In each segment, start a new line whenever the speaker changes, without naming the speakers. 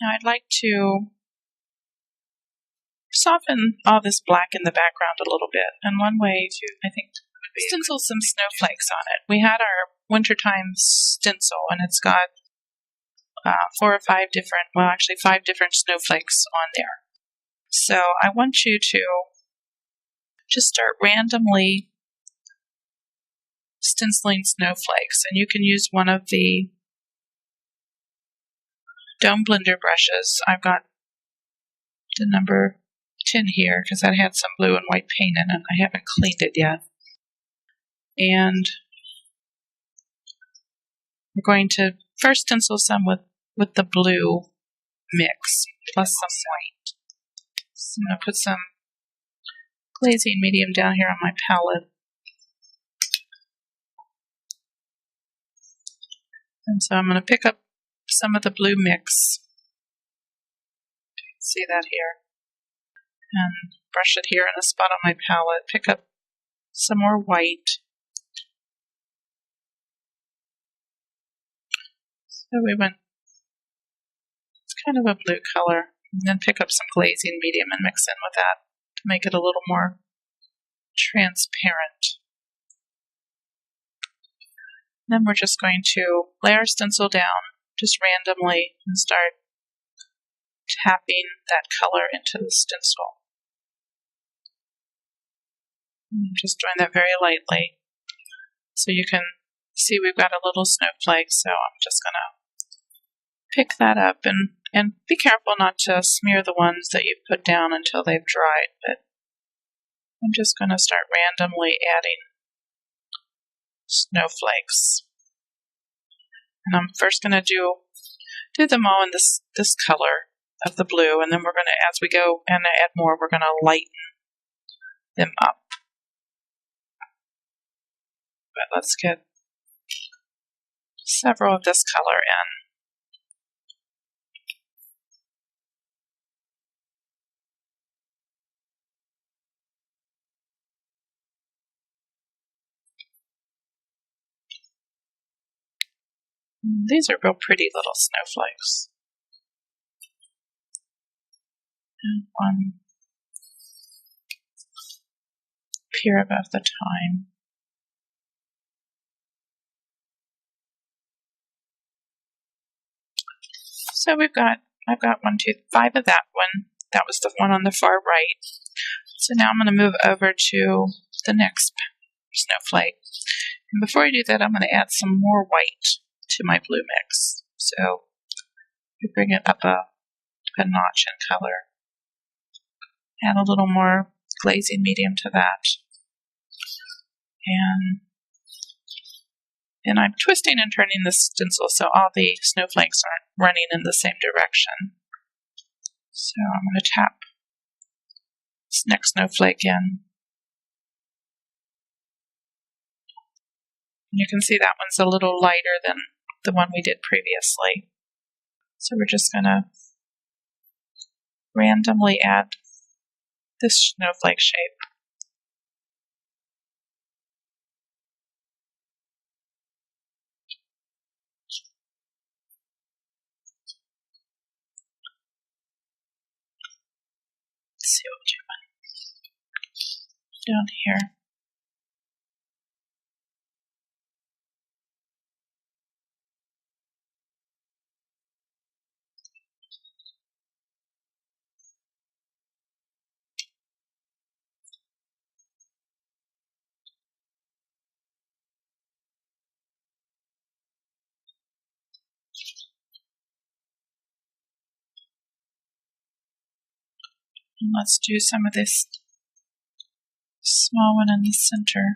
Now I'd like to soften all this black in the background a little bit, and one way to, I think, would be stencil some snowflakes on it. We had our wintertime stencil, and it's got 4 or 5 different, well actually 5 different snowflakes on there. So I want you to just start randomly stenciling snowflakes, and you can use one of the Dome Blender brushes. I've got the number 10 here because that had some blue and white paint in it. I haven't cleaned it yet. And we're going to first stencil some with the blue mix plus some white. So I'm going to put some glazing medium down here on my palette. And so I'm going to pick up some of the blue mix. You can see that here. And brush it here in a spot on my palette. Pick up some more white. So we went, it's kind of a blue color. And then pick up some glazing medium and mix in with that to make it a little more transparent. Then we're just going to lay our stencil down just randomly and start tapping that color into the stencil. I'm just doing that very lightly. So you can see we've got a little snowflake, so I'm just going to pick that up and be careful not to smear the ones that you've put down until they've dried, but I'm just going to start randomly adding snowflakes. And I'm first going to do them all in this color of the blue, and then we're going to, as we go and add more, we're going to lighten them up. But let's get several of this color in. These are real pretty little snowflakes. And one up here above the thyme. So I've got 5 of that one. That was the one on the far right. So now I'm going to move over to the next snowflake. And before I do that, I'm going to add some more white to my blue mix. So we bring it up a notch in color. Add a little more glazing medium to that. And I'm twisting and turning this stencil so all the snowflakes aren't running in the same direction. So I'm going to tap this next snowflake in. And you can see that one's a little lighter than the one we did previously. So we're just going to randomly add this snowflake shape. Let's see what we're doing down here. And let's do some of this small one in the center.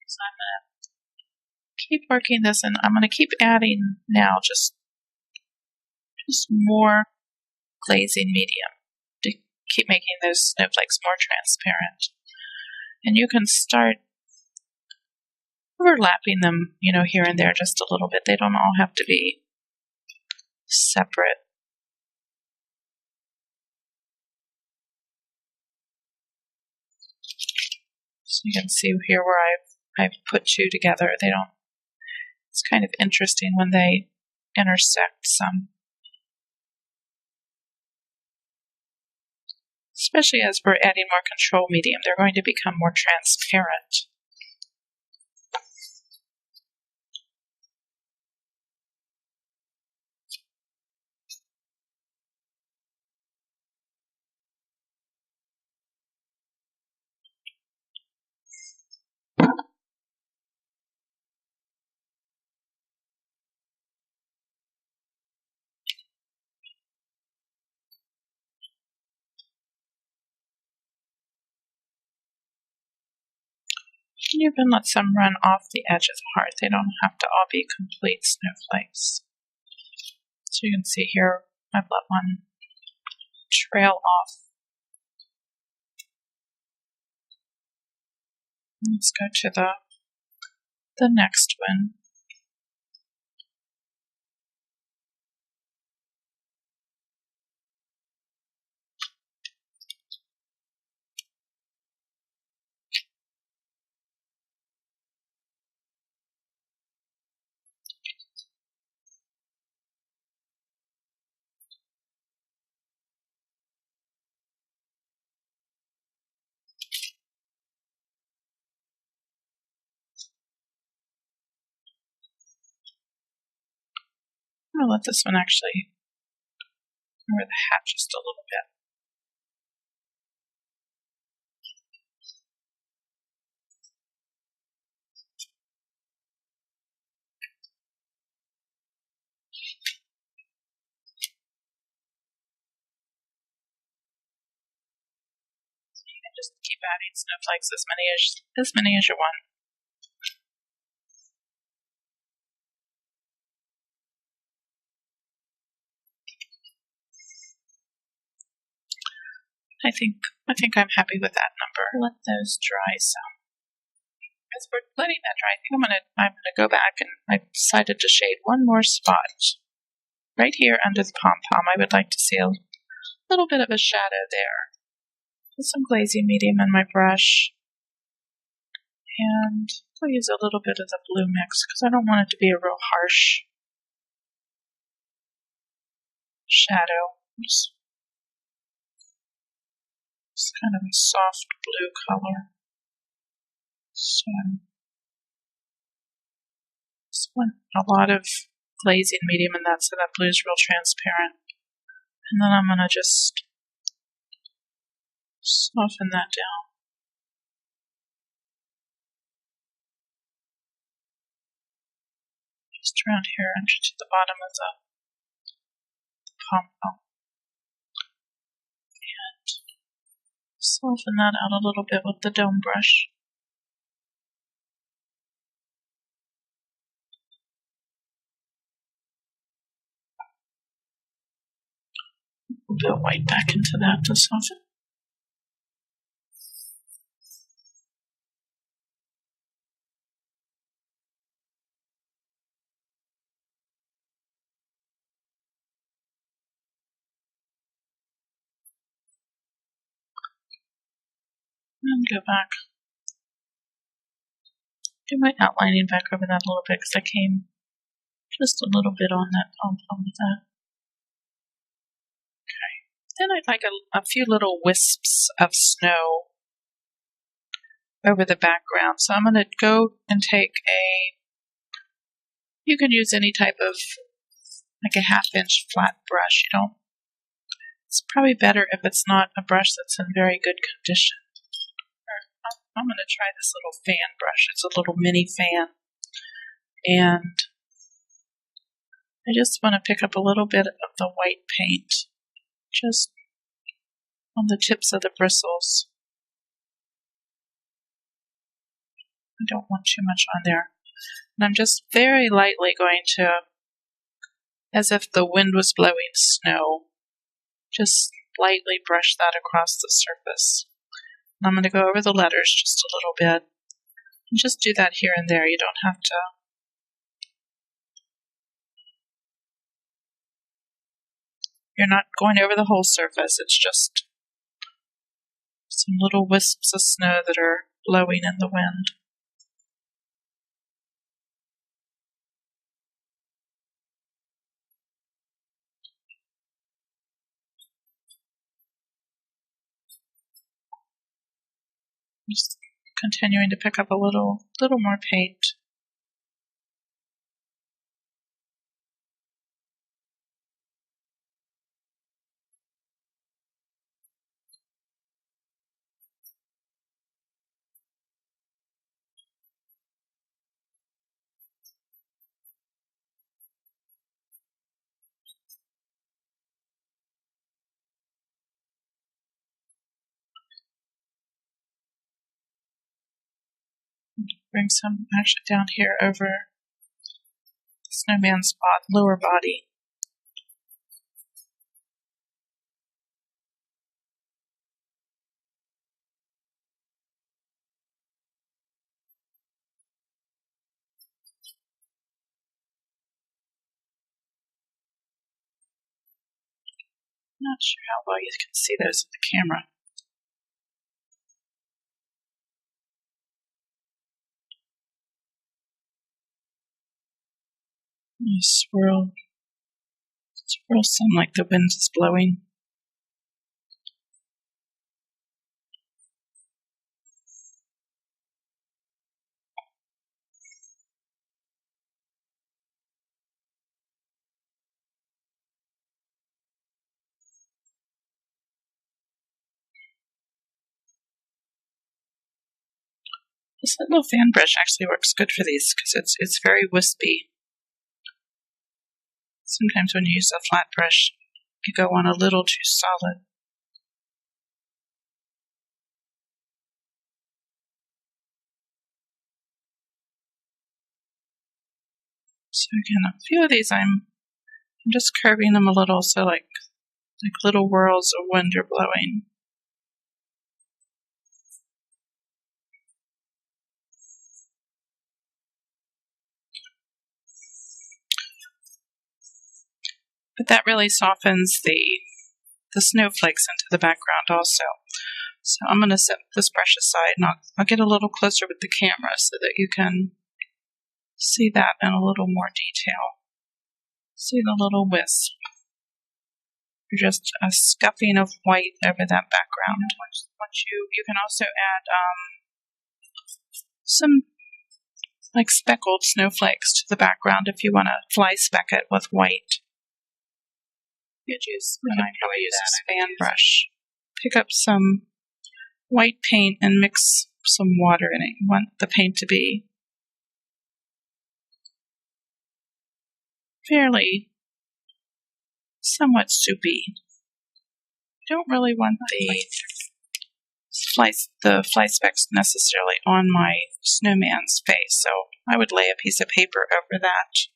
So I'm going to keep working this, and I'm going to keep adding now just more glazing medium to keep making those snowflakes more transparent. And you can start overlapping them, here and there just a little bit. They don't all have to be separate. So you can see here where I've put two together. It's kind of interesting when they intersect some. Especially as we're adding more control medium, they're going to become more transparent. You can let some run off the edge of the heart. They don't have to all be complete snowflakes. So you can see here, I've let one trail off. Let's go to the next one. I'm going to let this one actually cover the hat just a little bit. You can just keep adding snowflakes as many as you want. I think I'm happy with that number. Let those dry some. As we're letting that dry, I think I'm gonna go back, and I decided to shade one more spot. Right here under the pom-pom, I would like to see a little bit of a shadow there. With some glazing medium in my brush. And I'll use a little bit of the blue mix because I don't want it to be a real harsh shadow. Just kind of a soft blue color. So just want a lot of glazing medium in that, so that blue is real transparent. And then I'm going to just soften that down. Just around here and to the bottom of the pom-pom. And soften that out a little bit with the dome brush. A bit of white back into that to soften. And go back. Do my outlining back over that a little bit because I came just a little bit on that pom-pom with that. Okay. Then I'd like a few little wisps of snow over the background. So I'm going to go and take you can use any type of, like a 1/2 inch flat brush. It's probably better if it's not a brush that's in very good condition. I'm going to try this little fan brush. It's a little mini fan. And I just want to pick up a little bit of the white paint just on the tips of the bristles. I don't want too much on there. And I'm just very lightly going to, as if the wind was blowing snow, just lightly brush that across the surface. And I'm going to go over the letters just a little bit. And just do that here and there. You don't have to. You're not going over the whole surface. It's just some little wisps of snow that are blowing in the wind. Just continuing to pick up a little more paint. Bring some actually down here over the snowman's lower body. Not sure how well you can see those in the camera. You swirl some like the wind is blowing. This little fan brush actually works good for these because it's very wispy. Sometimes when you use a flat brush, you go on a little too solid. So again, a few of these I'm just curving them a little so like little whirls of wind are blowing. But that really softens the snowflakes into the background also. So I'm going to set this brush aside and I'll get a little closer with the camera so that you can see that in a little more detail. See the little wisp. Just a scuffing of white over that background. Once you can also add some like speckled snowflakes to the background if you want to fly speck it with white. Good use. And I probably use a fan brush. Pick up some white paint and mix some water in it. You want the paint to be fairly somewhat soupy. You don't really want the fly specks necessarily on my snowman's face, so I would lay a piece of paper over that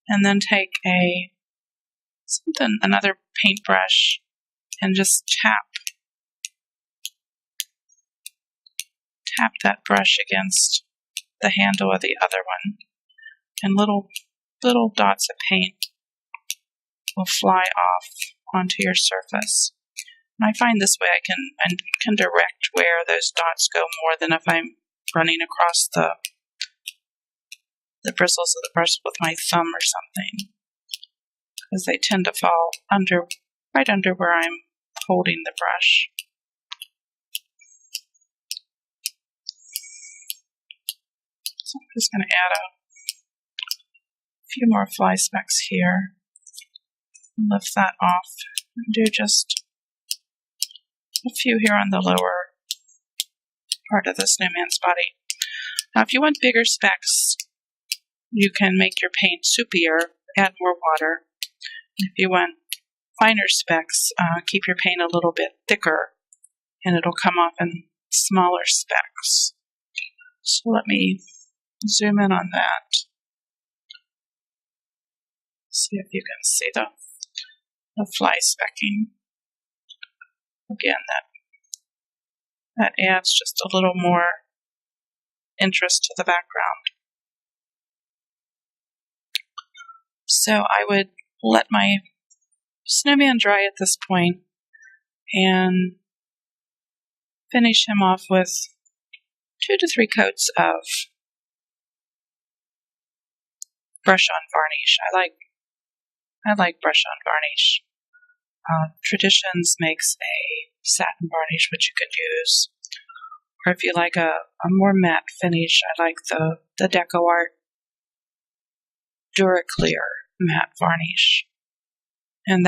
and then take another paintbrush and just tap that brush against the handle of the other one, and little dots of paint will fly off onto your surface. And I find this way I can direct where those dots go more than if I'm running across the bristles of the brush with my thumb or something, because they tend to fall right under where I'm holding the brush. So I'm just going to add a few more fly specks here. Lift that off and do just a few here on the lower part of the snowman's body. Now if you want bigger specks, you can make your paint soupier, add more water. If you want finer specks, keep your paint a little bit thicker and it'll come off in smaller specks. So let me zoom in on that. See if you can see the fly specking. Again, that adds just a little more interest to the background. So I would let my snowman dry at this point and finish him off with 2 to 3 coats of brush on varnish. I like brush on varnish. Traditions makes a satin varnish which you can use, or if you like a more matte finish, I like the Deco Art Duraclear matte varnish, and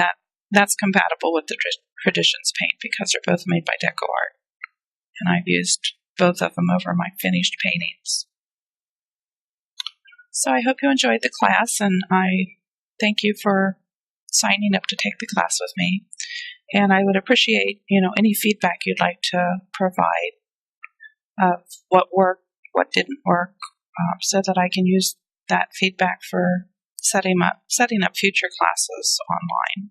that's compatible with the Traditions paint because they're both made by Deco Art, and I've used both of them over my finished paintings. So I hope you enjoyed the class, and I thank you for signing up to take the class with me. And I would appreciate, any feedback you'd like to provide of what worked, what didn't work, so that I can use that feedback for setting up future classes online.